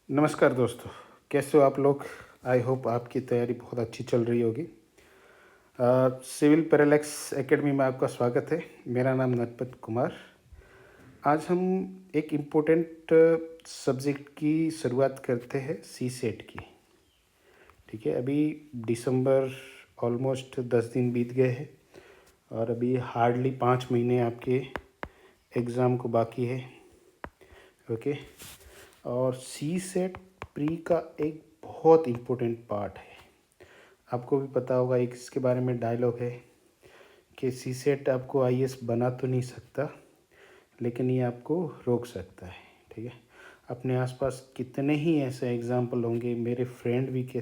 नमस्कार दोस्तों, कैसे हो आप लोग। आई होप आपकी तैयारी बहुत अच्छी चल रही होगी। सिविल पैरालेक्स एकेडमी में आपका स्वागत है। मेरा नाम नरपत कुमार। आज हम एक इम्पोर्टेंट सब्जेक्ट की शुरुआत करते हैं, सी सेट की। ठीक है, अभी दिसंबर ऑलमोस्ट 10 दिन बीत गए हैं और अभी हार्डली 5 महीने आपके एग्ज़ाम को बाकी है। ओके, और सी सेट प्री का एक बहुत इम्पोर्टेंट पार्ट है। आपको भी पता होगा, एक इसके बारे में डायलॉग है कि सी सेट आपको आईएएस बना तो नहीं सकता, लेकिन ये आपको रोक सकता है। ठीक है, अपने आसपास कितने ही ऐसे एग्जाम्पल होंगे, मेरे फ्रेंड भी के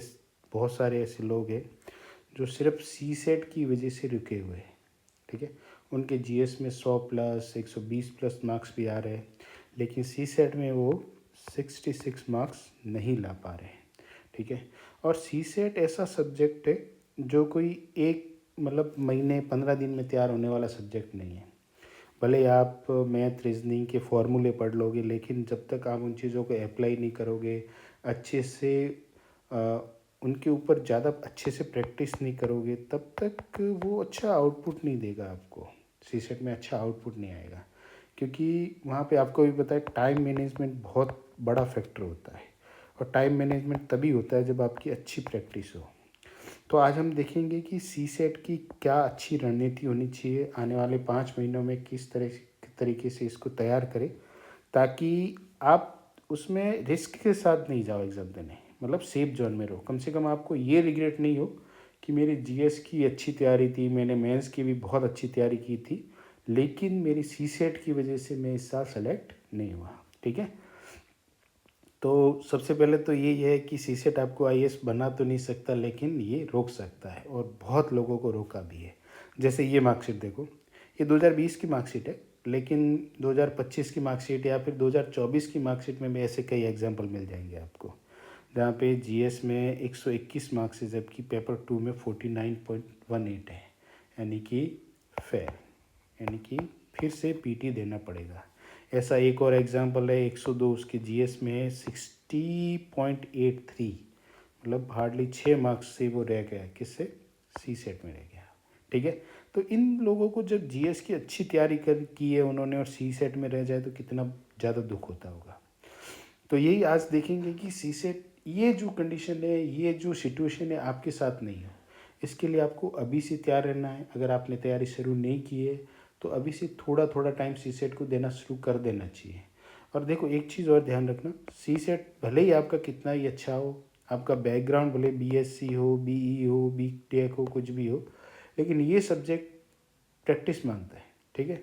बहुत सारे ऐसे लोग हैं जो सिर्फ सी सेट की वजह से रुके हुए हैं। ठीक है, उनके जीएस में 100 प्लस 120 प्लस मार्क्स भी आ रहे हैं, लेकिन सी सेट में वो 66 मार्क्स नहीं ला पा रहे हैं। ठीक है, और सी सेट ऐसा सब्जेक्ट है जो कोई एक मतलब महीने 15 दिन में तैयार होने वाला सब्जेक्ट नहीं है। भले आप मैथ रीजनिंग के फॉर्मूले पढ़ लोगे, लेकिन जब तक आप उन चीज़ों को अप्लाई नहीं करोगे, अच्छे से अ, उनके ऊपर ज़्यादा अच्छे से प्रैक्टिस नहीं करोगे, तब तक वो अच्छा आउटपुट नहीं देगा आपको। सी सेट में अच्छा आउटपुट नहीं आएगा, क्योंकि वहाँ पे आपको भी पता है टाइम मैनेजमेंट बहुत बड़ा फैक्टर होता है। और टाइम मैनेजमेंट तभी होता है जब आपकी अच्छी प्रैक्टिस हो। तो आज हम देखेंगे कि सी सेट की क्या अच्छी रणनीति होनी चाहिए, आने वाले 5 महीनों में किस तरीके से इसको तैयार करें, ताकि आप उसमें रिस्क के साथ नहीं जाओ एग्ज़ाम देने। मतलब सेफ जोन में रहो, कम से कम आपको ये रिग्रेट नहीं हो कि मेरी जीएस की अच्छी तैयारी थी, मैंने मेंस की भी बहुत अच्छी तैयारी की थी, लेकिन मेरी सी सेट की वजह से मैं इस साल सेलेक्ट नहीं हुआ। ठीक है, तो सबसे पहले तो ये है कि सी सेट आपको आईएएस बना तो नहीं सकता, लेकिन ये रोक सकता है, और बहुत लोगों को रोका भी है। जैसे ये मार्कशीट देखो, ये 2020 की मार्कशीट है, लेकिन 2025 की मार्कशीट या फिर 2024 की मार्कशीट में भी ऐसे कई एग्जाम्पल मिल जाएंगे आपको, जहाँ पे जीएस में 121 मार्क्स है, जबकि पेपर 2 में 49.18 है, यानी कि फेल, यानी कि फिर से पीटी देना पड़ेगा। ऐसा एक और एग्जांपल है 102, उसके जीएस में 60.83, मतलब हार्डली 6 मार्क्स से वो रह गया, किससे, सी सेट में रह गया। ठीक है, तो इन लोगों को जब जीएस की अच्छी तैयारी कर की है उन्होंने और सी सेट में रह जाए तो कितना ज़्यादा दुख होता होगा। तो यही आज देखेंगे कि सी सेट, ये जो कंडीशन है, ये जो सिचुएशन है, आपके साथ नहीं हो। इसके लिए आपको अभी से तैयार रहना है। अगर आपने तैयारी शुरू नहीं की है तो अभी से थोड़ा थोड़ा टाइम सी सेट को देना शुरू कर देना चाहिए। और देखो, एक चीज़ और ध्यान रखना, सी सेट भले ही आपका कितना ही अच्छा हो, आपका बैकग्राउंड भले बीएससी हो, बीई हो, बी टेक हो, कुछ भी हो, लेकिन ये सब्जेक्ट प्रैक्टिस मांगता है। ठीक है,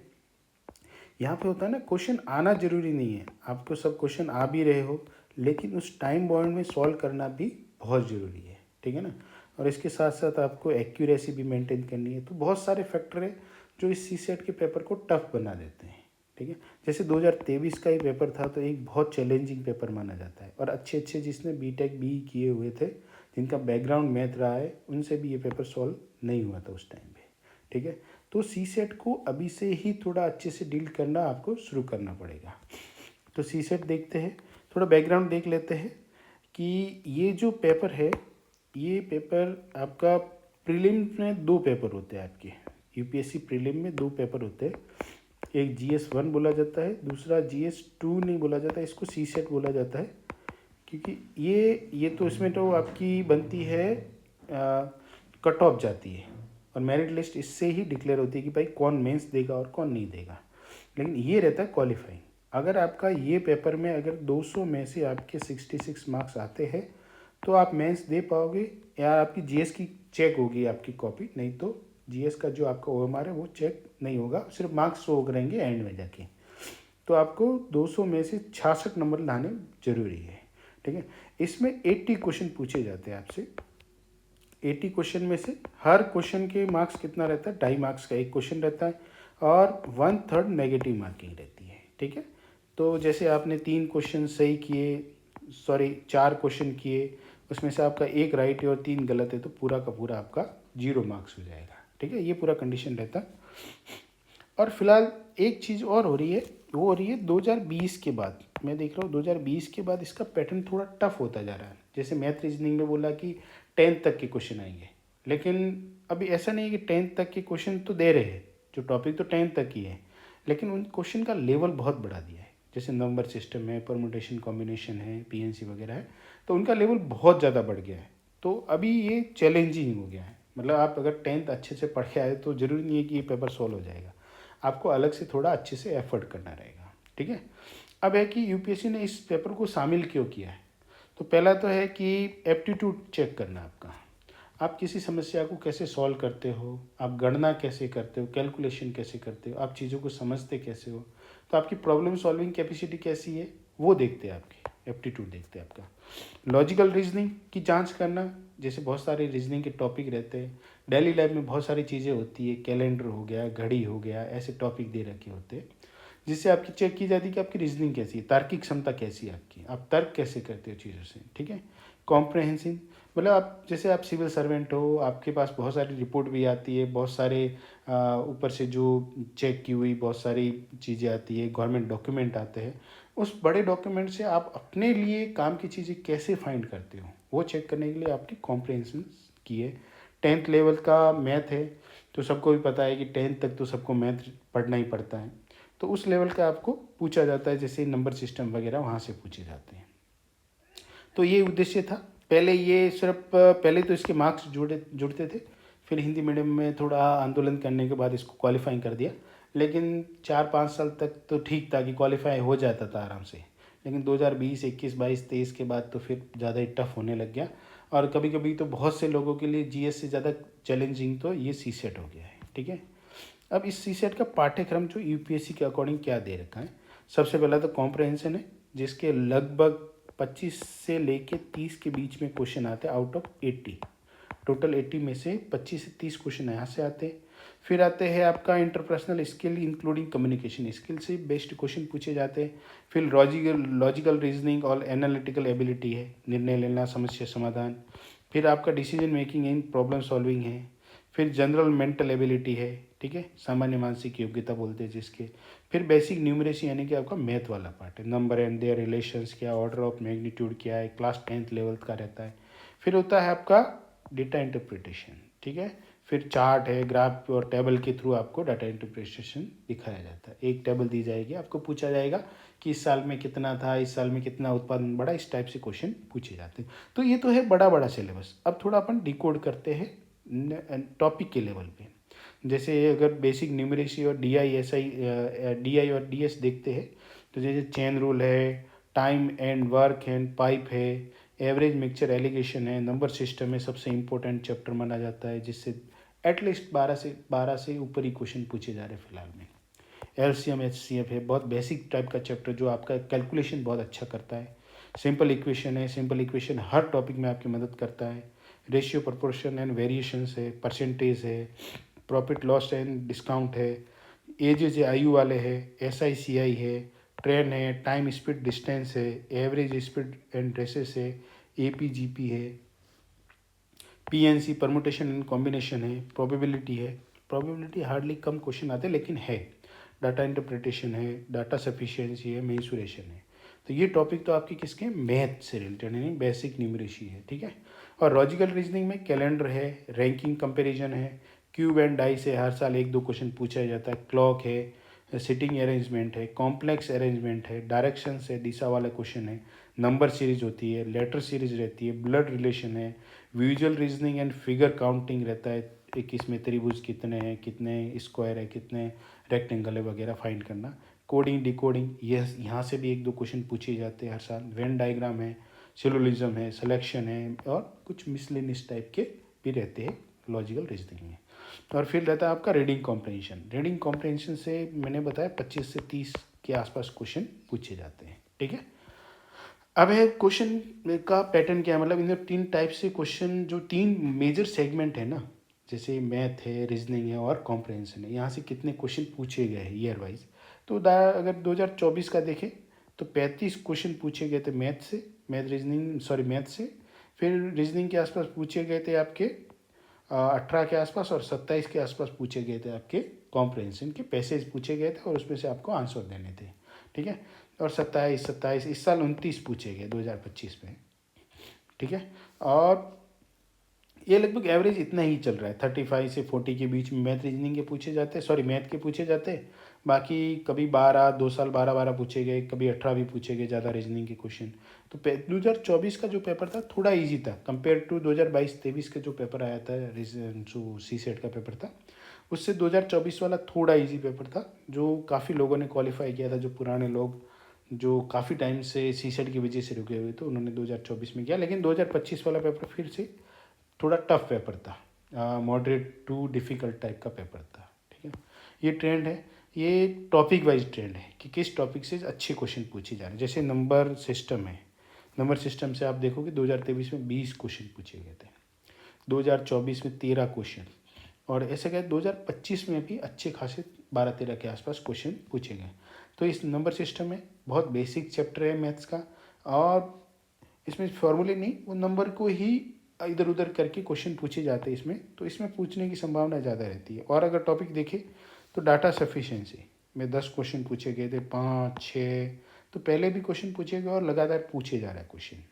यहाँ पे होता है ना, क्वेश्चन आना जरूरी नहीं है, आपको सब क्वेश्चन आ भी रहे हो, लेकिन उस टाइम बाउंड में सॉल्व करना भी बहुत ज़रूरी है। ठीक है ना, और इसके साथ साथ आपको एक्यूरेसी भी मेंटेन करनी है। तो बहुत सारे फैक्टर है जो इस सी सेट के पेपर को टफ बना देते हैं। ठीक है, जैसे 2023 का ही पेपर था, तो एक बहुत चैलेंजिंग पेपर माना जाता है, और अच्छे अच्छे जिसने बीटेक बी किए हुए थे, जिनका बैकग्राउंड मैथ रहा है, उनसे भी ये पेपर सॉल्व नहीं हुआ था उस टाइम पे। ठीक है, तो सी सेट को अभी से ही थोड़ा अच्छे से डील करना आपको शुरू करना पड़ेगा। तो सी सेट देखते हैं, थोड़ा बैकग्राउंड देख लेते हैं कि ये जो पेपर है, ये पेपर आपका प्रीलिम में 2 पेपर होते हैं आपके। यूपीएससी प्रीलिम में 2 पेपर होते हैं, एक GS1 बोला जाता है, दूसरा GS2 नहीं बोला जाता, इसको सी सेट बोला जाता है। क्योंकि ये तो इसमें तो आपकी बनती है, कट ऑफ जाती है, और मेरिट लिस्ट इससे ही डिक्लेयर होती है कि भाई कौन मेंस देगा और कौन नहीं देगा। लेकिन ये रहता है क्वालिफाइंग। अगर आपका ये पेपर में अगर 200 में से आपके 66 मार्क्स आते हैं तो आप मेंस दे पाओगे, या आपकी जीएस की चेक होगी आपकी कॉपी, नहीं तो जीएस का जो आपका ओएमआर है वो चेक नहीं होगा, सिर्फ मार्क्स शो करेंगे एंड में जाके। तो आपको 200 में से 66 नंबर लाने जरूरी है। ठीक है, इसमें 80 क्वेश्चन पूछे जाते हैं आपसे। 80 क्वेश्चन में से हर क्वेश्चन के मार्क्स कितना रहता है, 2.5 मार्क्स का एक क्वेश्चन रहता है, और 1/3 नेगेटिव मार्किंग रहती है। ठीक है, तो जैसे आपने 3 क्वेश्चन सही किए, सॉरी 4 क्वेश्चन किए, उसमें से आपका एक राइट है और 3 गलत है, तो पूरा का पूरा आपका 0 मार्क्स हो जाएगा। ठीक है, ये पूरा कंडीशन रहता है। और फिलहाल एक चीज़ और हो रही है, वो हो रही है 2020 के बाद। मैं देख रहा हूँ 2020 के बाद इसका पैटर्न थोड़ा टफ होता जा रहा है। जैसे मैथ रीजनिंग में बोला कि 10th तक के क्वेश्चन आएंगे, लेकिन अभी ऐसा नहीं है कि 10th तक के क्वेश्चन तो दे रहे हैं, जो टॉपिक तो 10th तक ही है, लेकिन उन क्वेश्चन का लेवल बहुत बढ़ा दिया है। जैसे नंबर सिस्टम है, परमुटेशन कॉम्बिनेशन है, पीएनसी वगैरह है, तो उनका लेवल बहुत ज़्यादा बढ़ गया है। तो अभी ये चैलेंजिंग हो गया है। मतलब आप अगर 10th अच्छे से पढ़ के आए तो ज़रूरी नहीं है कि ये पेपर सॉल्व हो जाएगा, आपको अलग से थोड़ा अच्छे से एफर्ट करना रहेगा। ठीक है। अब है कि यूपीएससी ने इस पेपर को शामिल क्यों किया है। तो पहला तो है कि एप्टीट्यूड चेक करना आपका, आप किसी समस्या को कैसे सॉल्व करते हो, आप गणना कैसे करते हो, कैलकुलेशन कैसे करते हो, आप चीज़ों को समझते कैसे हो, तो आपकी प्रॉब्लम सॉल्विंग कैपेसिटी कैसी है वो देखते हैं, आपकी एप्टीट्यूड देखते हैं आपका। लॉजिकल रीजनिंग की जांच करना, जैसे बहुत सारे रीजनिंग के टॉपिक रहते हैं, डेली लाइफ में बहुत सारी चीज़ें होती है, कैलेंडर हो गया, घड़ी हो गया, ऐसे टॉपिक दे रखे होते हैं, जिससे आपकी चेक की जाती है कि आपकी रीजनिंग कैसी है, तार्किक क्षमता कैसी है आपकी, आप तर्क कैसे करते हो चीज़ों से। ठीक है। कॉम्प्रहेंसिव, मतलब आप जैसे आप सिविल सर्वेंट हो, आपके पास बहुत सारी रिपोर्ट भी आती है, बहुत सारे ऊपर से जो चेक की हुई बहुत सारी चीज़ें आती है, गवर्नमेंट डॉक्यूमेंट आते हैं, उस बड़े डॉक्यूमेंट से आप अपने लिए काम की चीज़ें कैसे फाइंड करते हो, वो चेक करने के लिए आपकी कॉम्प्रहेंशन की है। 10th लेवल का मैथ है, तो सबको भी पता है कि 10th तक तो सबको मैथ पढ़ना ही पड़ता है, तो उस लेवल का आपको पूछा जाता है, जैसे नंबर सिस्टम वगैरह वहाँ से पूछे जाते हैं। तो ये उद्देश्य था। पहले ये सिर्फ पहले तो इसके मार्क्स जुड़ते थे, फिर हिंदी मीडियम में थोड़ा आंदोलन करने के बाद इसको क्वालिफाइंग कर दिया, लेकिन 4-5 साल तक तो ठीक था कि क्वालिफाई हो जाता था आराम से, लेकिन 2020, 21, 22, 23 के बाद तो फिर ज़्यादा ही टफ होने लग गया। और कभी कभी तो बहुत से लोगों के लिए जीएस से ज़्यादा चैलेंजिंग तो ये सी सेट हो गया है। ठीक है। अब इस सी सेट का पाठ्यक्रम जो यूपीएससी के अकॉर्डिंग क्या दे रखा है, सबसे पहला तो कॉम्प्रहेंशन है, जिसके लगभग 25 से लेके 30 के बीच में क्वेश्चन आते हैं आउट ऑफ 80। टोटल 80 में से 25 से 30 क्वेश्चन यहाँ से आते हैं। फिर आते हैं आपका interpersonal skill including communication skill से बेस्ड क्वेश्चन पूछे जाते हैं। फिर लॉजिकल रीजनिंग और एनालिटिकल एबिलिटी है, निर्णय लेना, समस्या समाधान। फिर आपका decision making in problem solving है। फिर जनरल मेंटल एबिलिटी है, ठीक है, सामान्य मानसिक योग्यता बोलते हैं जिसके। फिर बेसिक न्यूमरेसी यानी कि आपका मैथ वाला पार्ट है, नंबर एंड देयर रिलेशंस क्या, ऑर्डर ऑफ मैग्नीट्यूड क्या है, क्लास 10th लेवल का रहता है। फिर होता है आपका डेटा इंटरप्रिटेशन, ठीक है। फिर चार्ट है, ग्राफ और टेबल के थ्रू आपको डाटा इंटरप्रिटेशन दिखाया जाता है। एक टेबल दी जाएगी, आपको पूछा जाएगा कि इस साल में कितना था, इस साल में कितना उत्पादन बढ़ा, इस टाइप से क्वेश्चन पूछे जाते हैं। तो ये तो है बड़ा बड़ा सिलेबस। अब थोड़ा अपन डिकोड करते हैं टॉपिक के लेवल पे। जैसे अगर बेसिक न्यूमरेसी और डी आई और डी एस देखते हैं, तो जैसे चेन रूल है, time and work and pipe है, एवरेज मिक्सचर एलिगेशन है, नंबर सिस्टम है, सबसे इम्पोर्टेंट चैप्टर माना जाता है, जिससे एटलीस्ट 12 से ऊपर ही क्वेश्चन पूछे जा रहे हैं फिलहाल में। एलसीएम एचसीएफ है, बहुत बेसिक टाइप का चैप्टर जो आपका कैलकुलेशन बहुत अच्छा करता है। सिंपल इक्वेशन है, सिंपल इक्वेशन हर टॉपिक में आपकी मदद करता है। रेशियो प्रोपोर्शन एंड वेरिएशंस है, परसेंटेज है, प्रॉफिट लॉस एंड डिस्काउंट है, एजेज आयु वाले है, एसआईसीआई है, ट्रेन है, टाइम स्पीड डिस्टेंस है, एवरेज स्पीड एंड ड्रेसेस है, एपीजीपी है, पीएनसी परमुटेशन एंड कॉम्बिनेशन है, प्रोबेबिलिटी है। प्रोबेबिलिटी हार्डली कम क्वेश्चन आते हैं लेकिन है। डाटा इंटरप्रिटेशन है, डाटा सफिशिएंसी है, मेंसुरेशन है। तो ये टॉपिक तो आपके किसके, मैथ से रिलेटेड यानी बेसिक न्यूमरेसी है, ठीक है। और लॉजिकल रीजनिंग में कैलेंडर है, रैंकिंग कंपैरिजन है, क्यूब एंड डाई से हर साल 1-2 क्वेश्चन पूछा जाता है, क्लॉक है, सिटिंग अरेंजमेंट है, कॉम्प्लेक्स अरेंजमेंट है, डायरेक्शंस है, दिशा वाला क्वेश्चन है, नंबर सीरीज होती है, लेटर सीरीज रहती है, ब्लड रिलेशन है, visual reasoning and figure counting रहता है, एक इसमें त्रिभुज कितने हैं, कितने स्क्वायर है, कितने रेक्टेंगल है वगैरह फाइंड करना। कोडिंग डिकोडिंग ये यहाँ से भी 1-2 क्वेश्चन पूछे जाते हैं हर साल। वेन डायग्राम है, सिलोलिज्म है, सिलेक्शन है, और कुछ मिसलेनियस टाइप के भी रहते हैं लॉजिकल रीजनिंग में। और फिर रहता है आपका रीडिंग कॉम्प्रहेंशन। रीडिंग कॉम्प्रहेंशन से मैंने बताया 25 से 30 के आसपास क्वेश्चन पूछे जाते हैं, ठीक है। अब है क्वेश्चन का पैटर्न क्या है, मतलब इन 3 टाइप से क्वेश्चन, जो 3 मेजर सेगमेंट है ना, जैसे मैथ है, रीजनिंग है और कॉम्प्रहेंशन है, यहाँ से कितने क्वेश्चन पूछे गए हैं ईयर वाइज। तो अगर 2024 का देखें तो 35 क्वेश्चन पूछे गए थे मैथ से, मैथ से। फिर रीजनिंग के आसपास पूछे गए थे आपके 18 के आसपास, और 27 के आसपास पूछे गए थे आपके कॉम्प्रहेंशन के पैसेज पूछे गए थे, और उसमें से आपको आंसर देने थे, ठीक है। और 27 इस साल 29 पूछे गए 2025 में, ठीक है। और ये लगभग एवरेज इतना ही चल रहा है, 35 से 40 के बीच में मैथ रीजनिंग के पूछे जाते हैं, सॉरी मैथ के पूछे जाते हैं। बाकी कभी 2 साल 12 पूछे गए, कभी 18 भी पूछे गए ज़्यादा रीजनिंग के क्वेश्चन। तो 2024 का जो पेपर था थोड़ा इजी था कंपेयर टू 2022-23 का जो पेपर आया था, जो सी सेट का पेपर था, उससे 2024 वाला थोड़ा इजी पेपर था, जो काफ़ी लोगों ने क्वालिफाई किया था। जो पुराने लोग जो काफ़ी टाइम से सी सेट की वजह से रुके हुए थे, उन्होंने 2024 में किया। लेकिन 2025 वाला पेपर फिर से थोड़ा टफ पेपर था, मॉडरेट टू डिफ़िकल्ट टाइप का पेपर था, ठीक है। ये ट्रेंड है, ये टॉपिक वाइज ट्रेंड है कि किस टॉपिक से अच्छे क्वेश्चन पूछे जा रहे हैं। जैसे नंबर सिस्टम है, नंबर सिस्टम से आप देखोगे 2023 में 20 क्वेश्चन पूछे गए थे, 2024 में 13 क्वेश्चन, और ऐसे गए 2025 में भी अच्छे खासे 12-13 के आसपास क्वेश्चन पूछे गए। तो इस नंबर सिस्टम में बहुत बेसिक चैप्टर है मैथ्स का, और इसमें फॉर्मूले नहीं, वो नंबर को ही इधर उधर करके क्वेश्चन पूछे जाते हैं इसमें, तो इसमें पूछने की संभावना ज़्यादा रहती है। और अगर टॉपिक देखें तो डाटा सफिशिएंसी में 10 क्वेश्चन पूछे गए थे, 5-6 तो पहले भी क्वेश्चन पूछे गए और लगातार पूछे जा रहा है क्वेश्चन।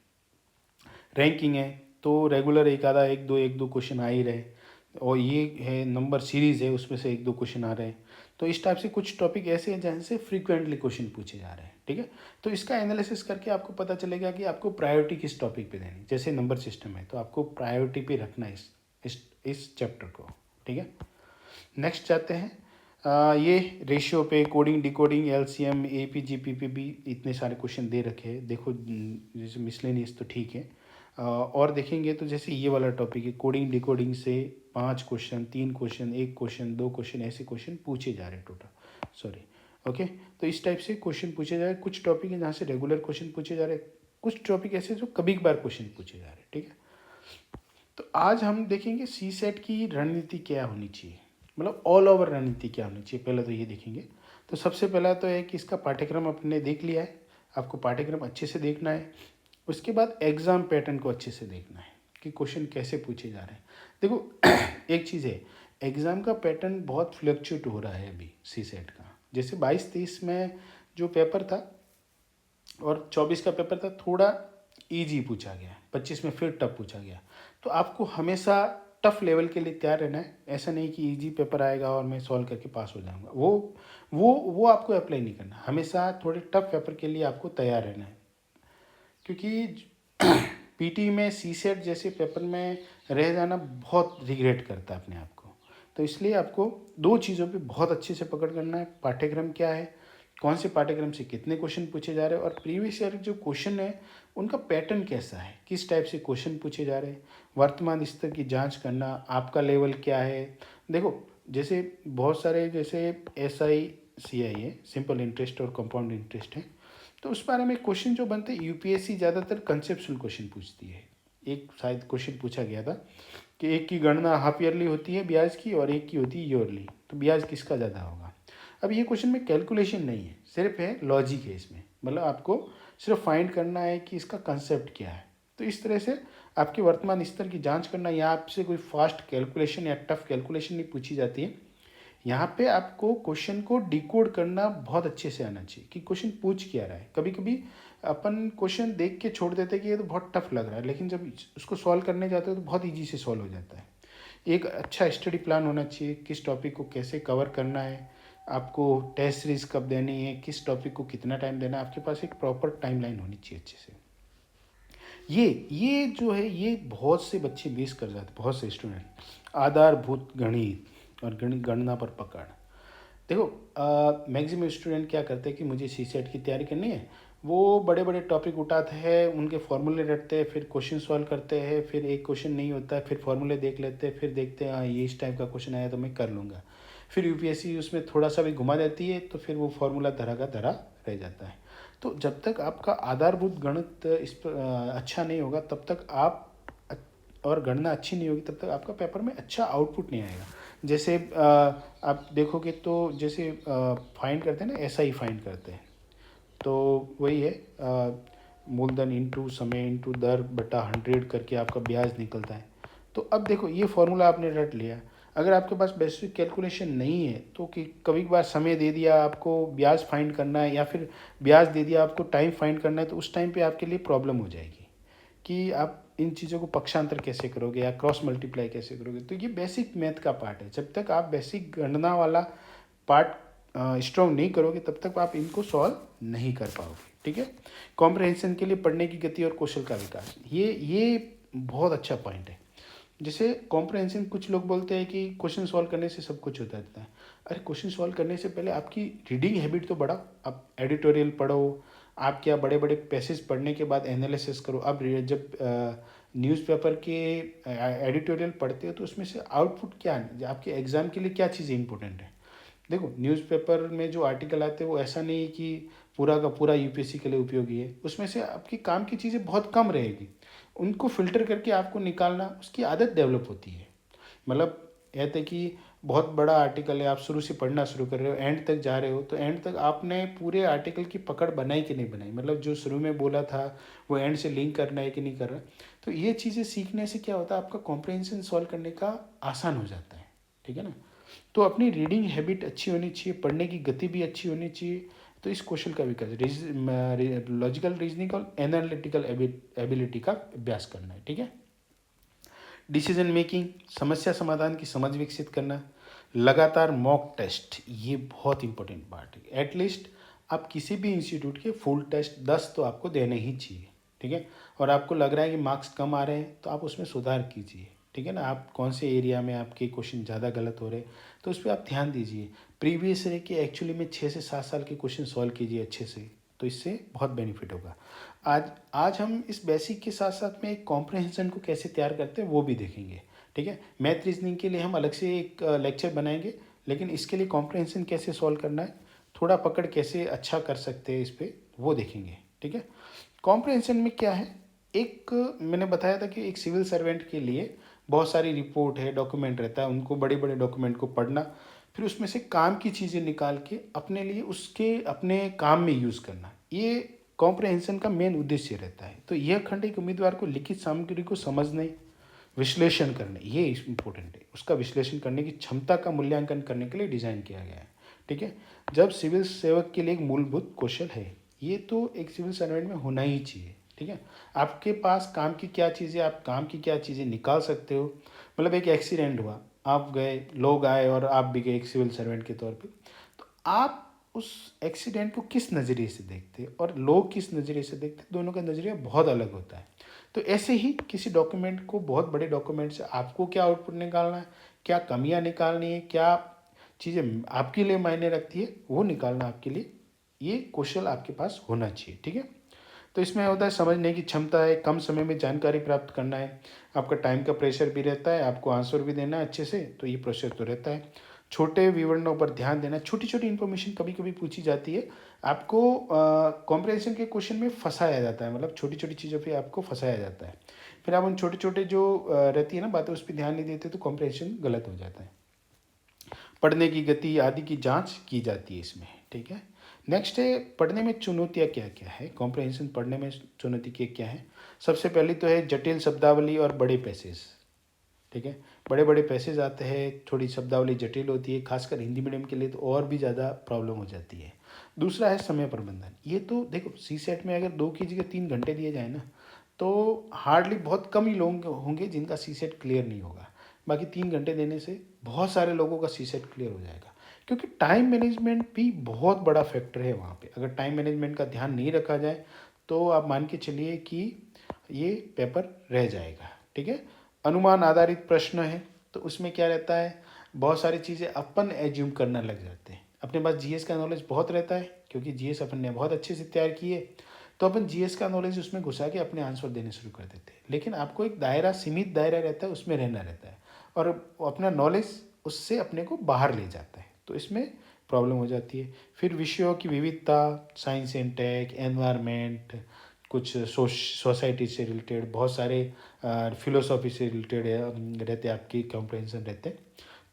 रैंकिंग है तो रेगुलर एक दो क्वेश्चन आ ही रहे, और ये है नंबर सीरीज़ है, उसमें से 1-2 क्वेश्चन आ रहे हैं। तो इस टाइप से कुछ टॉपिक ऐसे हैं जहाँ से फ्रीक्वेंटली क्वेश्चन पूछे जा रहे हैं, ठीक है। तो इसका एनालिसिस करके आपको पता चलेगा कि आपको प्रायोरिटी किस टॉपिक पे देनी। जैसे नंबर सिस्टम है तो आपको प्रायोरिटी पे रखना है इस चैप्टर को, ठीक है। नेक्स्ट जाते हैं, ये रेशियो पे coding decoding LCM AP GPP इतने सारे क्वेश्चन दे रखे हैं। देखो जैसे मिसलेनियस तो ठीक है, और देखेंगे तो जैसे ये वाला टॉपिक है कोडिंग डिकोडिंग से 5 क्वेश्चन, 3 क्वेश्चन, 1 क्वेश्चन, 2 क्वेश्चन, ऐसे क्वेश्चन पूछे जा रहे हैं टोटल, सॉरी, ओके। तो इस टाइप से क्वेश्चन पूछे जा रहे हैं। कुछ टॉपिक है जहाँ से रेगुलर क्वेश्चन पूछे जा रहे हैं, कुछ टॉपिक ऐसे जो कभी कभार क्वेश्चन पूछे जा रहे हैं, ठीक है। तो आज हम देखेंगे सी सेट की रणनीति क्या होनी चाहिए, मतलब ऑल ओवर रणनीति क्या होनी चाहिए, पहले तो ये देखेंगे। तो सबसे पहला तो है कि इसका पाठ्यक्रम अपने देख लिया है, आपको पाठ्यक्रम अच्छे से देखना है। उसके बाद एग्ज़ाम पैटर्न को अच्छे से देखना है कि क्वेश्चन कैसे पूछे जा रहे हैं। देखो एक चीज़ है, एग्ज़ाम का पैटर्न बहुत फ्लक्चुएट हो रहा है अभी सी सेट का। जैसे 22-23 में जो पेपर था और 24 का पेपर था, थोड़ा इजी पूछा गया, 25 में फिर टफ पूछा गया। तो आपको हमेशा टफ लेवल के लिए तैयार रहना है। ऐसा नहीं कि इजी पेपर आएगा और मैं सॉल्व करके पास हो जाऊंगा, वो आपको अप्लाई नहीं करना। हमेशा थोड़े टफ पेपर के लिए आपको तैयार रहना है, क्योंकि पीटी में सी सेट जैसे पेपर में रह जाना बहुत रिग्रेट करता है अपने आप को। तो इसलिए आपको 2 चीज़ों पे बहुत अच्छे से पकड़ करना है, पाठ्यक्रम क्या है, कौन से पाठ्यक्रम से कितने क्वेश्चन पूछे जा रहे हैं, और प्रीवियस ईयर जो क्वेश्चन है उनका पैटर्न कैसा है, किस टाइप से क्वेश्चन पूछे जा रहे हैं, वर्तमान स्तर की जांच करना, आपका लेवल क्या है। देखो जैसे बहुत सारे जैसे SI CI है, सिंपल इंटरेस्ट और कंपाउंड इंटरेस्ट है, तो उस बारे में क्वेश्चन जो बनते हैं यूपीएससी ज़्यादातर कंसेप्चुअल क्वेश्चन पूछती है। एक शायद क्वेश्चन पूछा गया था कि एक की गणना हाफ ईयरली होती है ब्याज की और एक की होती है ईयरली, तो ब्याज किसका ज़्यादा होगा। अब ये क्वेश्चन में कैलकुलेशन नहीं है, सिर्फ है लॉजिक है इसमें, मतलब आपको सिर्फ फाइंड करना है कि इसका कंसेप्ट क्या है। तो इस तरह से आपके वर्तमान स्तर की जांच करना, या आपसे कोई फास्ट कैलकुलेशन या टफ कैलकुलेशन नहीं पूछी जाती है। यहाँ पे आपको क्वेश्चन को डिकोड करना बहुत अच्छे से आना चाहिए कि क्वेश्चन पूछ क्या रहा है। कभी कभी अपन क्वेश्चन देख के छोड़ देते हैं कि ये तो बहुत टफ लग रहा है, लेकिन जब उसको सॉल्व करने जाते हो तो बहुत ईजी से सॉल्व हो जाता है। एक अच्छा स्टडी प्लान होना चाहिए, किस टॉपिक को कैसे कवर करना है, आपको टेस्ट सीरीज कब देनी है, किस टॉपिक को कितना टाइम देना है, आपके पास एक प्रॉपर टाइमलाइन होनी चाहिए अच्छे से। ये जो है ये बहुत से बच्चे मिस कर जाते, बहुत से स्टूडेंट। आधारभूत गणित और गणना पर पकड़। देखो मैक्सिमम स्टूडेंट क्या करते हैं कि मुझे सी सेट की तैयारी करनी है, वो बड़े बड़े टॉपिक उठाते हैं, उनके फॉर्मूले रटते हैं, फिर क्वेश्चन सॉल्व करते हैं, फिर एक क्वेश्चन नहीं होता है, फिर फॉर्मूले देख लेते हैं, फिर देखते हैं हाँ ये इस टाइप का क्वेश्चन आया तो मैं कर लूँगा। फिर यूपीएससी उसमें थोड़ा सा भी घुमा देती है तो फिर वो फार्मूला धरा का धरा रह जाता है। तो जब तक आपका आधारभूत गणित इस पर अच्छा नहीं होगा तब तक आप, और गणना अच्छी नहीं होगी तब तक आपका पेपर में अच्छा आउटपुट नहीं आएगा। जैसे आप देखोगे तो जैसे फाइंड करते हैं ना, SI फाइंड करते हैं, तो वही है मूलधन इंटू समय इंटू दर बटा 100 करके आपका ब्याज निकलता है। तो अब देखो ये फॉर्मूला आपने रट लिया, अगर आपके पास बेसिक कैलकुलेशन नहीं है तो कि कभी कभार समय दे दिया आपको ब्याज फाइंड करना है या फिर ब्याज दे दिया आपको टाइम फाइंड करना है, तो उस टाइम पे आपके लिए प्रॉब्लम हो जाएगी कि आप इन चीज़ों को पक्षांतर कैसे करोगे या क्रॉस मल्टीप्लाई कैसे करोगे। तो ये बेसिक मैथ का पार्ट है, जब तक आप बेसिक गणना वाला पार्ट स्ट्रॉन्ग नहीं करोगे तब तक आप इनको सॉल्व नहीं कर पाओगे। ठीक है। कॉम्प्रहेंशन के लिए पढ़ने की गति और कौशल का विकास, ये बहुत अच्छा पॉइंट है। जैसे कॉम्प्रहेंशन, कुछ लोग बोलते हैं कि क्वेश्चन सॉल्व करने से सब कुछ होता रहता है। अरे क्वेश्चन सॉल्व करने से पहले आपकी रीडिंग हैबिट तो बढ़ाओ, आप एडिटोरियल पढ़ो, आप क्या बड़े बड़े पैसेज पढ़ने के बाद एनालिसिस करो। अब जब न्यूज़पेपर के एडिटोरियल पढ़ते हो तो उसमें से आउटपुट क्या है, आपके एग्जाम के लिए क्या चीज़ें इंपॉर्टेंट है। देखो न्यूज़पेपर में जो आर्टिकल आते हैं वो ऐसा नहीं है कि पूरा का पूरा यूपीएससी के लिए उपयोगी है, उसमें से आपकी काम की चीज़ें बहुत कम रहेगी, उनको फिल्टर करके आपको निकालना, उसकी आदत डेवलप होती है। मतलब कहते कि बहुत बड़ा आर्टिकल है, आप शुरू से पढ़ना शुरू कर रहे हो, एंड तक जा रहे हो, तो एंड तक आपने पूरे आर्टिकल की पकड़ बनाई कि नहीं बनाई, मतलब जो शुरू में बोला था वो एंड से लिंक करना है कि नहीं कर रहा। तो ये चीज़ें सीखने से क्या होता है, आपका कॉम्प्रहेंशन सॉल्व करने का आसान हो जाता है। ठीक है ना। तो अपनी रीडिंग हैबिट अच्छी होनी चाहिए, पढ़ने की गति भी अच्छी होनी चाहिए। तो इस कौशल का विकास, लॉजिकल रीजनिंग और एनालिटिकल एबिलिटी का अभ्यास करना है। ठीक है। डिसीजन मेकिंग, समस्या समाधान की समझ विकसित करना, लगातार मॉक टेस्ट, ये बहुत इंपॉर्टेंट पार्ट है। एटलीस्ट आप किसी भी इंस्टीट्यूट के फुल टेस्ट 10 तो आपको देने ही चाहिए। ठीक है। और आपको लग रहा है कि मार्क्स कम आ रहे हैं तो आप उसमें सुधार कीजिए। ठीक है ना। आप कौन से एरिया में आपके क्वेश्चन ज़्यादा गलत हो रहे हैं तो उस पर आप ध्यान दीजिए। प्रीवियस ईयर के एक्चुअली में 6 से 7 साल के क्वेश्चन सॉल्व कीजिए अच्छे से, तो इससे बहुत बेनिफिट होगा। आज आज हम इस बेसिक के साथ साथ में एक कॉम्प्रहेंशन को कैसे तैयार करते हैं वो भी देखेंगे। ठीक है। मैथ रीजनिंग के लिए हम अलग से एक लेक्चर बनाएंगे, लेकिन इसके लिए कॉम्प्रहेंशन कैसे सॉल्व करना है, थोड़ा पकड़ कैसे अच्छा कर सकते हैं इस पर, वो देखेंगे। ठीक है। कॉम्प्रहेंशन में क्या है, एक मैंने बताया था कि एक सिविल सर्वेंट के लिए बहुत सारी रिपोर्ट है, डॉक्यूमेंट रहता है, उनको बड़े बड़े डॉक्यूमेंट को पढ़ना, फिर उसमें से काम की चीज़ें निकाल के अपने लिए उसके अपने काम में यूज़ करना, ये कॉम्प्रहेंशन का मेन उद्देश्य रहता है। तो यह खंड एक उम्मीदवार को लिखित सामग्री को समझने, विश्लेषण करने, ये इम्पोर्टेंट है, उसका विश्लेषण करने की क्षमता का मूल्यांकन करने के लिए डिज़ाइन किया गया है। ठीक है। जब सिविल सेवक के लिए एक मूलभूत कौशल है, ये तो एक सिविल सर्वेंट में होना ही चाहिए। ठीक है। आपके पास काम की क्या चीज़ें, आप काम की क्या चीज़ें निकाल सकते हो। मतलब एक एक्सीडेंट हुआ, आप गए, लोग आए और आप भी गए एक सिविल सर्वेंट के तौर पे, तो आप उस एक्सीडेंट को किस नज़रिए से देखते और लोग किस नज़रिए से देखते, दोनों का नज़रिया बहुत अलग होता है। तो ऐसे ही किसी डॉक्यूमेंट को, बहुत बड़े डॉक्यूमेंट से आपको क्या आउटपुट निकालना है, क्या कमियां निकालनी है, क्या चीज़ें आपके लिए मायने रखती है, वो निकालना आपके लिए ये कौशल आपके पास होना चाहिए। ठीक है। तो इसमें होता है समझने की क्षमता है, कम समय में जानकारी प्राप्त करना है, आपका टाइम का प्रेशर भी रहता है, आपको आंसर भी देना है अच्छे से, तो ये प्रेशर तो रहता है। छोटे विवरणों पर ध्यान देना, छोटी छोटी इन्फॉर्मेशन कभी कभी पूछी जाती है, आपको कॉम्प्रहेंशन के क्वेश्चन में फंसाया जाता है, मतलब छोटी छोटी चीज़ों पे आपको फंसाया जाता है, फिर आप उन छोटे छोटे जो रहती है ना बातें, उस पर ध्यान नहीं देते तो कॉम्प्रहेंशन गलत हो जाता है। पढ़ने की गति आदि की जांच की जाती है इसमें। ठीक है। नेक्स्ट है पढ़ने में चुनौतियाँ क्या क्या है, कॉम्प्रहेंशन पढ़ने में चुनौती क्या क्या है। सबसे पहली तो है जटिल शब्दावली और बड़े पैसेज। ठीक है। बड़े बड़े पैसेज आते हैं, थोड़ी शब्दावली जटिल होती है, खासकर हिंदी मीडियम के लिए तो और भी ज़्यादा प्रॉब्लम हो जाती है। दूसरा है समय प्रबंधन। ये तो देखो सी सेट में अगर 2 की जगह 3 घंटे दिए जाए ना, तो हार्डली बहुत कम ही लोग होंगे जिनका सी सेट क्लियर नहीं होगा। बाकी 3 घंटे देने से बहुत सारे लोगों का सी सेट क्लियर हो जाएगा, क्योंकि टाइम मैनेजमेंट भी बहुत बड़ा फैक्टर है वहाँ पे। अगर टाइम मैनेजमेंट का ध्यान नहीं रखा जाए तो आप मान के चलिए कि ये पेपर रह जाएगा। ठीक है। अनुमान आधारित प्रश्न है, तो उसमें क्या रहता है, बहुत सारी चीज़ें अपन एज्यूम करना लग जाते हैं। अपने पास जीएस का नॉलेज बहुत रहता है, क्योंकि जीएस अपन ने बहुत अच्छे से तैयार किए, तो अपन जीएस का नॉलेज उसमें घुसा के अपने आंसर देने शुरू कर देते हैं। लेकिन आपको एक दायरा, सीमित दायरा रहता है, उसमें रहना रहता है, और अपना नॉलेज उससे अपने को बाहर ले जाता है, तो इसमें प्रॉब्लम हो जाती है। फिर विषयों की विविधता, साइंस एंड टेक, एनवायरमेंट, कुछ सोसाइटी से रिलेटेड, बहुत सारे फिलोसॉफी से रिलेटेड रहते हैं, आपकी कॉम्प्रहेंशन रहते हैं,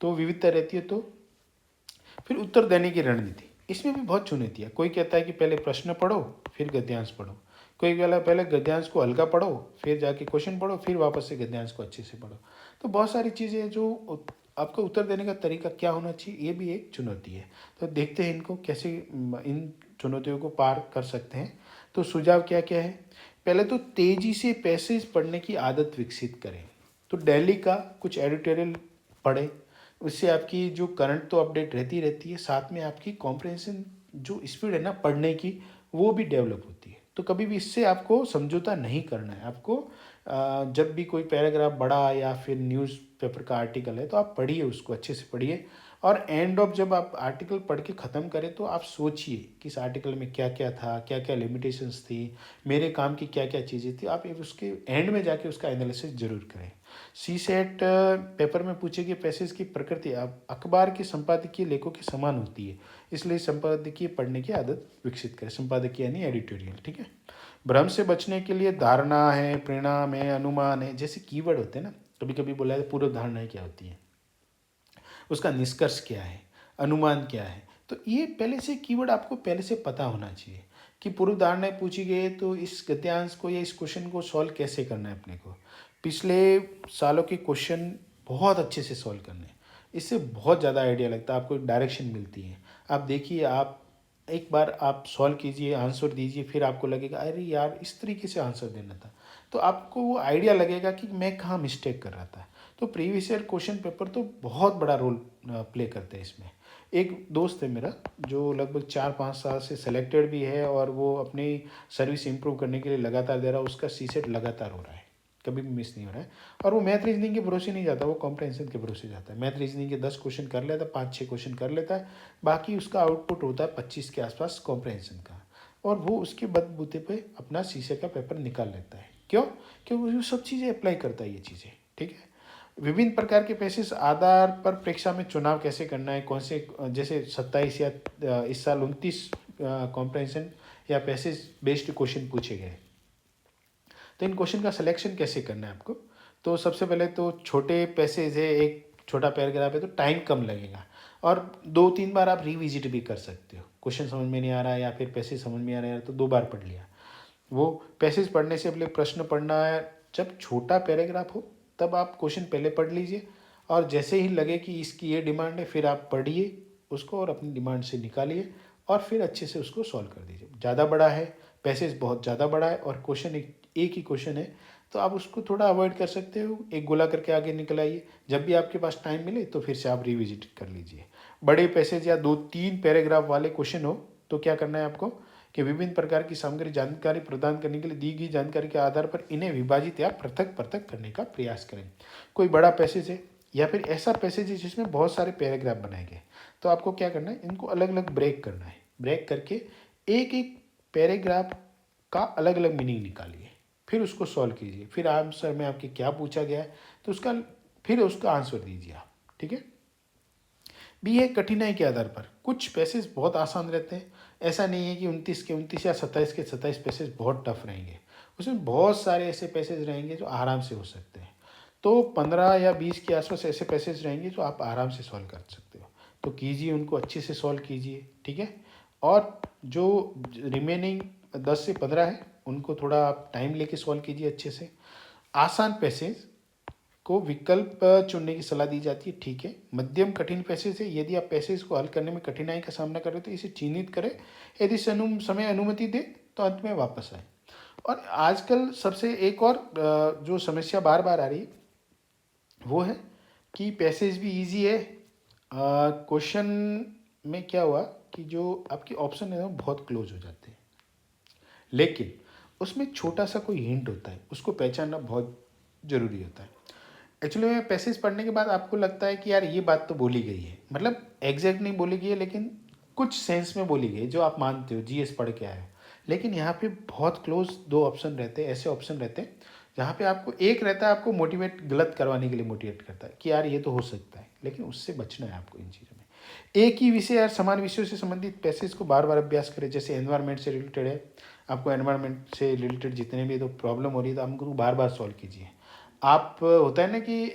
तो विविधता रहती है। तो फिर उत्तर देने की रणनीति, इसमें भी बहुत चुनौती है। कोई कहता है कि पहले प्रश्न पढ़ो फिर गद्यांश पढ़ो, कोई कहला पहले गद्यांश को हल्का पढ़ो फिर जाके क्वेश्चन पढ़ो, फिर वापस से गद्यांश को अच्छे से पढ़ो। तो बहुत सारी चीज़ें जो आपको उत्तर देने का तरीका क्या होना चाहिए, ये भी एक चुनौती है। तो देखते हैं इनको कैसे इन चुनौतियों को पार कर सकते हैं। तो सुझाव क्या क्या है? पहले तो तेज़ी से पैसेज पढ़ने की आदत विकसित करें। तो डेली का कुछ एडिटोरियल पढ़ें, उससे आपकी जो करंट तो अपडेट रहती रहती है, साथ में आपकी कॉम्प्रहेंशन जो स्पीड है ना पढ़ने की, वो भी डेवलप होती है। तो कभी भी इससे आपको समझौता नहीं करना है। आपको जब भी कोई पैराग्राफ बड़ा या फिर न्यूज़पेपर का आर्टिकल है तो आप पढ़िए, उसको अच्छे से पढ़िए। और एंड ऑफ जब आप आर्टिकल पढ़ के ख़त्म करें तो आप सोचिए कि इस आर्टिकल में क्या क्या था, क्या क्या लिमिटेशंस थी, मेरे काम की क्या क्या चीज़ें थी। आप उसके एंड में जाके उसका एनालिसिस जरूर करें। सी सेट पेपर में पूछे गए पैसेज की प्रकृति अब अखबार के संपादकीय लेखों के समान होती है, इसलिए संपादकीय पढ़ने की आदत विकसित करें। संपादकीय यानी एडिटोरियल, ठीक है। भ्रम से बचने के लिए धारणा है, परिणाम है, अनुमान है जैसे कीवर्ड होते हैं ना, कभी कभी बोला है पूर्व धारणाएं क्या होती हैं, उसका निष्कर्ष क्या है, अनुमान क्या है। तो ये पहले से कीवर्ड आपको पहले से पता होना चाहिए कि पूर्व धारणाएं पूछी गई तो इस गद्यांश को या इस क्वेश्चन को सॉल्व कैसे करना है अपने को। पिछले सालों के क्वेश्चन बहुत अच्छे से सॉल्व करने, इससे बहुत ज़्यादा आइडिया लगता है, आपको डायरेक्शन मिलती है। आप देखिए, आप एक बार आप सॉल्व कीजिए, आंसर दीजिए, फिर आपको लगेगा अरे यार इस तरीके से आंसर देना था, तो आपको वो आइडिया लगेगा कि मैं कहाँ मिस्टेक कर रहा था। तो प्रीवियस ईयर क्वेश्चन पेपर तो बहुत बड़ा रोल प्ले करते हैं इसमें। एक दोस्त है मेरा जो लगभग 4-5 साल से सेलेक्टेड भी है और वो अपनी सर्विस इंप्रूव करने के लिए लगातार दे रहा है, उसका सी सेट लगातार हो रहा है, कभी भी मिस नहीं हो रहा है। और वो मैथ रीजनिंग के भरोसे नहीं जाता, वो कॉम्प्रहेंशन के भरोसे जाता है। मैथ रीजनिंग के 10 क्वेश्चन कर लेता है, 5-6 क्वेश्चन कर लेता है, बाकी उसका आउटपुट होता है 25 के आसपास कॉम्प्रहेंशन का, और वो उसके बदबूते पे अपना शीशे का पेपर निकाल लेता है। क्यों? क्योंकि वो सब चीज़ें अप्लाई करता है, ये चीज़ें, ठीक है। विभिन्न प्रकार के पैसेज आधार पर परीक्षा में चुनाव कैसे करना है, कौन से, जैसे 27 या इस साल 29 कॉम्प्रहेंशन या पैसेज बेस्ड क्वेश्चन पूछे गए, तो इन क्वेश्चन का सिलेक्शन कैसे करना है आपको। तो सबसे पहले तो छोटे पैसेज है, एक छोटा पैराग्राफ है तो टाइम कम लगेगा, और 2-3 बार आप रिविजिट भी कर सकते हो। क्वेश्चन समझ में नहीं आ रहा है या फिर पैसेज समझ में आ रहा है तो 2 बार पढ़ लिया। वो पैसेज पढ़ने से पहले प्रश्न पढ़ना है, जब छोटा पैराग्राफ हो तब आप क्वेश्चन पहले पढ़ लीजिए, और जैसे ही लगे कि इसकी ये डिमांड है फिर आप पढ़िए उसको और अपनी डिमांड से निकालिए और फिर अच्छे से उसको सॉल्व कर दीजिए। ज़्यादा बड़ा है, पैसेज बहुत ज़्यादा बड़ा है और क्वेश्चन एक ही क्वेश्चन है, तो आप उसको थोड़ा अवॉइड कर सकते हो, एक गोला करके आगे निकल आइए। जब भी आपके पास टाइम मिले तो फिर से आप रिविजिट कर लीजिए। बड़े पैसेज या 2-3 पैराग्राफ वाले क्वेश्चन हो तो क्या करना है आपको कि विभिन्न प्रकार की सामग्री जानकारी प्रदान करने के लिए दी गई जानकारी के आधार पर इन्हें विभाजित या पृथक पृथक करने का प्रयास करें। कोई बड़ा पैसेज है या फिर ऐसा पैसेज है जिसमें बहुत सारे पैराग्राफ बनाए गए, तो आपको क्या करना है, इनको अलग अलग ब्रेक करना है। ब्रेक करके एक एक पैराग्राफ का अलग अलग मीनिंग निकालिए, फिर उसको सॉल्व कीजिए, फिर आंसर में आपके क्या पूछा गया है तो उसका फिर उसका आंसर दीजिए आप, ठीक है। बी है कठिनाई के आधार पर, कुछ पैसेज बहुत आसान रहते हैं, ऐसा नहीं है कि 29 के 29 या 27 के 27 पैसेज बहुत टफ रहेंगे, उसमें बहुत सारे ऐसे पैसेज रहेंगे जो आराम से हो सकते हैं। तो 15 या 20 के आसपास ऐसे पैसेज रहेंगे जो आप आराम से सॉल्व कर सकते हो, तो कीजिए, उनको अच्छे से सॉल्व कीजिए, ठीक है। और जो रिमेनिंग 10 से 15 है उनको थोड़ा आप टाइम लेके सॉल्व कीजिए अच्छे से। आसान पैसेज को विकल्प चुनने की सलाह दी जाती है, ठीक है। मध्यम कठिन पैसेज है, यदि आप पैसेज को हल करने में कठिनाई का सामना कर रहे हो तो इसे चिन्हित करें, यदि समय अनुमति दे तो अंत में वापस आए। और आजकल सबसे एक और जो समस्या बार बार आ रही है वो है कि पैसेज भी इजी है, क्वेश्चन में क्या हुआ कि जो आपके ऑप्शन है वो बहुत क्लोज हो जाते हैं, लेकिन उसमें छोटा सा कोई हिंट होता है, उसको पहचानना बहुत ज़रूरी होता है। एक्चुअली में पैसेज पढ़ने के बाद आपको लगता है कि यार ये बात तो बोली गई है, मतलब एग्जैक्ट नहीं बोली गई है लेकिन कुछ सेंस में बोली गई है जो आप मानते हो, जीएस पढ़ के आए हो। लेकिन यहाँ पे बहुत क्लोज 2 ऑप्शन रहते हैं, ऐसे ऑप्शन रहते हैं जहाँ पे आपको एक रहता है आपको मोटिवेट, गलत करवाने के लिए मोटिवेट करता है कि यार ये तो हो सकता है, लेकिन उससे बचना है आपको इन चीज़ों में। एक ही विषय या समान विषयों से संबंधित पैसेज को बार बार अभ्यास करें, जैसे एनवायरनमेंट से रिलेटेड है, आपको एनवायरनमेंट से रिलेटेड जितने भी तो प्रॉब्लम हो रही है तो आप उनको बार बार सॉल्व कीजिए। आप होता है ना कि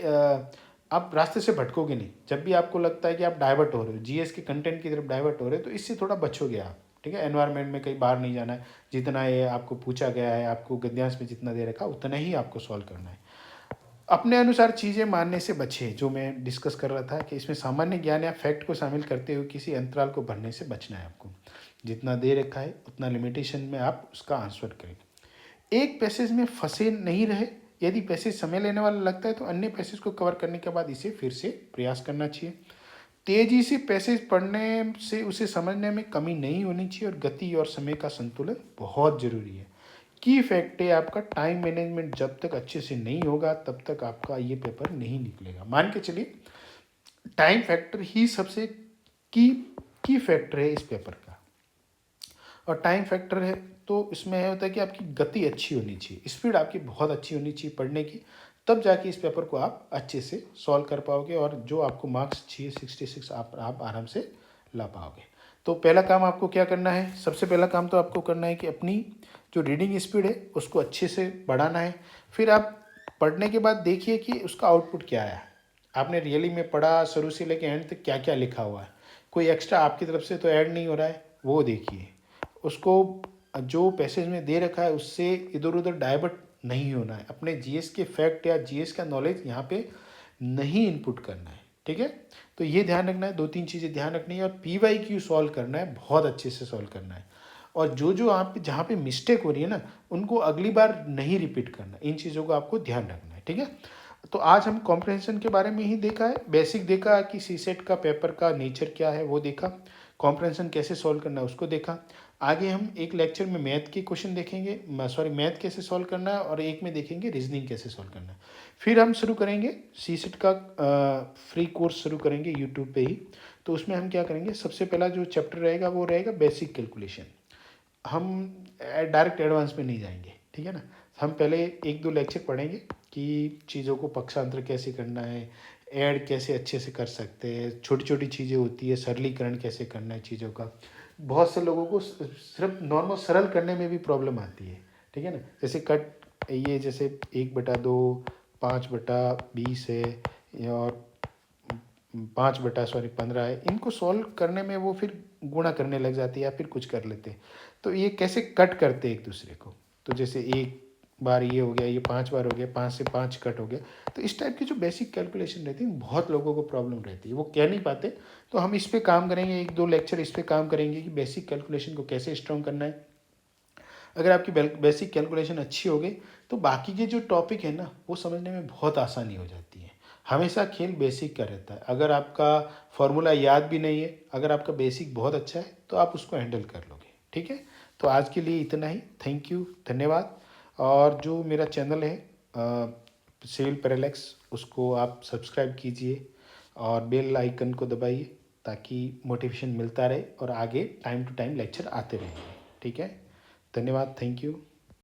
आप रास्ते से भटकोगे नहीं, जब भी आपको लगता है कि आप डाइवर्ट हो रहे हो, जीएस के कंटेंट की तरफ डाइवर्ट हो रहे हो, तो इससे थोड़ा बचोगे आप, ठीक है। एनवायरनमेंट में कहीं बाहर नहीं जाना है, जितना ये आपको पूछा गया है, आपको गद्यांश में जितना दे रखा उतना ही आपको सॉल्व करना है। अपने अनुसार चीज़ें मानने से बचें, जो मैं डिस्कस कर रहा था कि इसमें सामान्य ज्ञान या फैक्ट को शामिल करते हुए किसी अंतराल को भरने से बचना है आपको। जितना दे रखा है उतना लिमिटेशन में आप उसका आंसर करें। एक पैसेज में फंसे नहीं रहे। यदि पैसेज समय लेने वाला लगता है तो अन्य पैसेज को कवर करने के बाद इसे फिर से प्रयास करना चाहिए। तेजी से पैसेज पढ़ने से उसे समझने में कमी नहीं होनी चाहिए और गति और समय का संतुलन बहुत जरूरी है। की फैक्ट है आपका टाइम मैनेजमेंट जब तक अच्छे से नहीं होगा तब तक आपका ये पेपर नहीं निकलेगा। मान के चलिए टाइम फैक्टर ही सबसे की की फैक्टर है इस पेपर का, और टाइम फैक्टर है तो इसमें यह होता है कि आपकी गति अच्छी होनी चाहिए, स्पीड आपकी बहुत अच्छी होनी चाहिए पढ़ने की, तब जाके इस पेपर को आप अच्छे से सॉल्व कर पाओगे और जो आपको मार्क्स चाहिए 66 आप आराम से ला पाओगे। तो पहला काम आपको क्या करना है, सबसे पहला काम तो आपको करना है कि अपनी जो रीडिंग स्पीड है उसको अच्छे से बढ़ाना है। फिर आप पढ़ने के बाद देखिए कि उसका आउटपुट क्या है, आपने रियली में पढ़ा शुरू से लेकर एंड तक क्या क्या लिखा हुआ है, कोई एक्स्ट्रा आपकी तरफ से तो ऐड नहीं हो रहा है, वो देखिए। उसको जो पैसेज में दे रखा है उससे इधर उधर डाइवर्ट नहीं होना है, अपने जीएस के फैक्ट या जीएस का नॉलेज यहाँ पे नहीं इनपुट करना है, ठीक है। तो ये ध्यान रखना है, दो तीन चीज़ें ध्यान रखनी है, और पीवाईक्यू सॉल्व करना है, बहुत अच्छे से सॉल्व करना है। और जो जो आप जहाँ पे मिस्टेक हो रही है ना उनको अगली बार नहीं रिपीट करना, इन चीज़ों को आपको ध्यान रखना है, ठीक है। तो आज हम कॉम्प्रहेंशन के बारे में ही देखा है, बेसिक देखा कि सीसेट का पेपर का नेचर क्या है वो देखा, कॉम्प्रहेंशन कैसे सॉल्व करना है उसको देखा। आगे हम एक लेक्चर में मैथ के क्वेश्चन देखेंगे, मैथ कैसे सॉल्व करना है, और एक में देखेंगे रीजनिंग कैसे सॉल्व करना है। फिर हम शुरू करेंगे सीसेट का फ्री कोर्स शुरू करेंगे यूट्यूब पे ही। तो उसमें हम क्या करेंगे, सबसे पहला जो चैप्टर रहेगा वो रहेगा बेसिक कैलकुलेशन। हम डायरेक्ट एडवांस में नहीं जाएंगे, ठीक है ना। हम पहले एक दो लेक्चर पढ़ेंगे कि चीज़ों को पक्षांतर कैसे करना है, ऐड कैसे अच्छे से कर सकते हैं, छोटी छोटी चीज़ें होती है, सरलीकरण कैसे करना है चीज़ों का। बहुत से लोगों को सिर्फ नॉर्मल सरल करने में भी प्रॉब्लम आती है, ठीक है ना। जैसे कट ये जैसे 1/2 5/20 है और 5/15 है, इनको सॉल्व करने में वो फिर गुणा करने लग जाती है या फिर कुछ कर लेते हैं। तो ये कैसे कट करते हैं एक दूसरे को, तो जैसे एक बार ये हो गया, ये 5 बार हो गया, 5 से 5 कट हो गया। तो इस टाइप की जो बेसिक कैलकुलेशन रहती है बहुत लोगों को प्रॉब्लम रहती है, वो कह नहीं पाते। तो हम इस पर काम करेंगे, एक दो लेक्चर इस पर काम करेंगे कि बेसिक कैलकुलेशन को कैसे स्ट्रॉन्ग करना है। अगर आपकी बेसिक कैलकुलेशन अच्छी हो गई तो बाकी के जो टॉपिक है ना वो समझने में बहुत आसानी हो जाती है। हमेशा खेल बेसिक का रहता है, अगर आपका फॉर्मूला याद भी नहीं है, अगर आपका बेसिक बहुत अच्छा है तो आप उसको हैंडल कर लोगे, ठीक है। तो आज के लिए इतना ही, थैंक यू, धन्यवाद। और जो मेरा चैनल है सिविल पैरालेक्स, उसको आप सब्सक्राइब कीजिए और बेल आइकन को दबाइए ताकि मोटिवेशन मिलता रहे और आगे टाइम टू टाइम लेक्चर आते रहेंगे, ठीक है। धन्यवाद, थैंक यू।